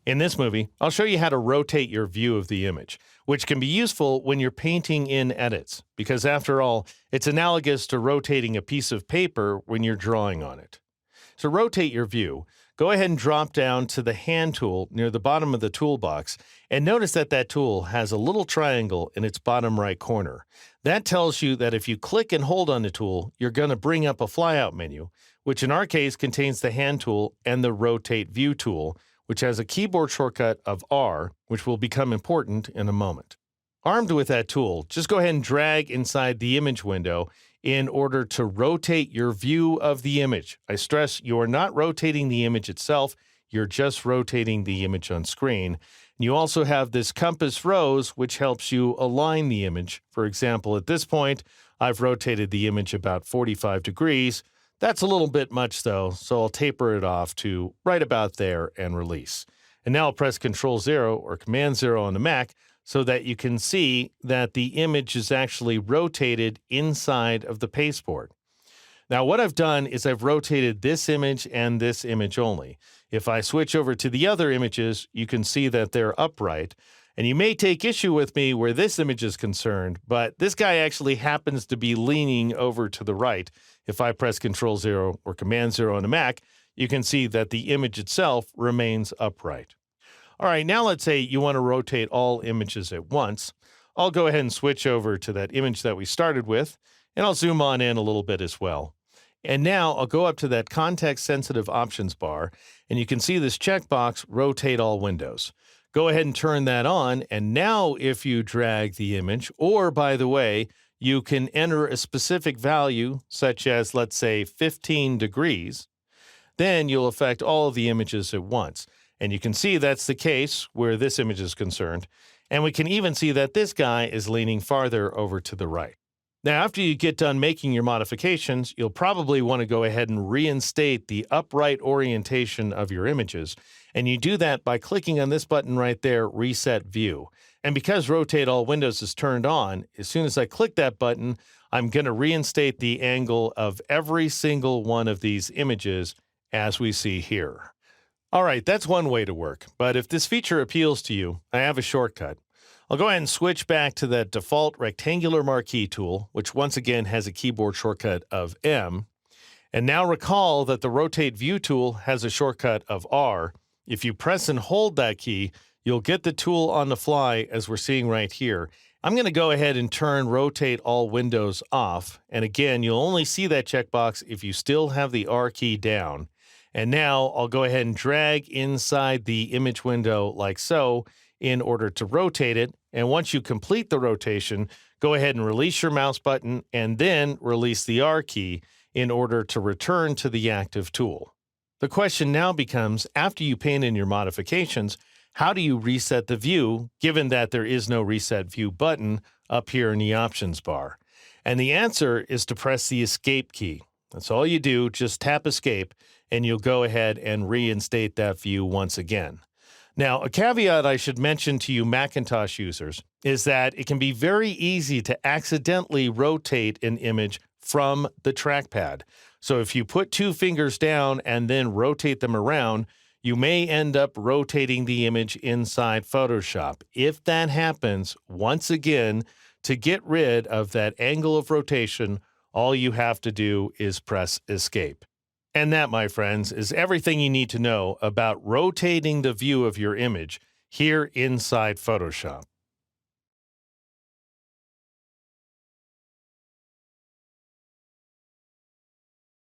In this movie, I'll show you how to rotate your view of the image, which can be useful when you're painting in edits, because after all, it's analogous to rotating a piece of paper when you're drawing on it. To rotate your view, go ahead and drop down to the hand tool near the bottom of the toolbox, and notice that that tool has a little triangle in its bottom right corner. That tells you that if you click and hold on the tool, you're going to bring up a flyout menu, which in our case contains the hand tool and the rotate view tool, which has a keyboard shortcut of R, which will become important in a moment. Armed with that tool, just go ahead and drag inside the image window in order to rotate your view of the image. I stress you are not rotating the image itself, you're just rotating the image on screen. And you also have this compass rose, which helps you align the image. For example, at this point, I've rotated the image about 45 degrees. That's a little bit much though, so I'll taper it off to right about there and release. And now I'll press Ctrl-0 or Command-0 on the Mac so that you can see that the image is actually rotated inside of the pasteboard. Now what I've done is I've rotated this image and this image only. If I switch over to the other images, you can see that they're upright. And you may take issue with me where this image is concerned, but this guy actually happens to be leaning over to the right. If I press Ctrl-0 or Command-0 on the Mac, you can see that the image itself remains upright. All right, now let's say you want to rotate all images at once. I'll go ahead and switch over to that image that we started with, and I'll zoom on in a little bit as well. And now I'll go up to that context-sensitive options bar, and you can see this checkbox, Rotate All Windows. Go ahead and turn that on, and now if you drag the image, or by the way, you can enter a specific value, such as, let's say, 15 degrees, then you'll affect all of the images at once. And you can see that's the case where this image is concerned. And we can even see that this guy is leaning farther over to the right. Now, after you get done making your modifications, you'll probably want to go ahead and reinstate the upright orientation of your images. And you do that by clicking on this button right there, Reset View. And because Rotate All Windows is turned on, as soon as I click that button, I'm going to reinstate the angle of every single one of these images as we see here. All right, that's one way to work. But if this feature appeals to you, I have a shortcut. I'll go ahead and switch back to that default rectangular marquee tool, which once again has a keyboard shortcut of M. And now recall that the Rotate View tool has a shortcut of R. If you press and hold that key, you'll get the tool on the fly as we're seeing right here. I'm going to go ahead and turn Rotate All Windows off. And again, you'll only see that checkbox if you still have the R key down. And now I'll go ahead and drag inside the image window like so in order to rotate it. And once you complete the rotation, go ahead and release your mouse button and then release the R key in order to return to the active tool. The question now becomes, after you paint in your modifications, how do you reset the view, given that there is no Reset View button up here in the options bar? And the answer is to press the Escape key. That's all you do, just tap Escape, and you'll go ahead and reinstate that view once again. Now, a caveat I should mention to you Macintosh users is that it can be very easy to accidentally rotate an image from the trackpad. So if you put two fingers down and then rotate them around, you may end up rotating the image inside Photoshop. If that happens, once again, to get rid of that angle of rotation, all you have to do is press Escape. And that, my friends, is everything you need to know about rotating the view of your image here inside Photoshop.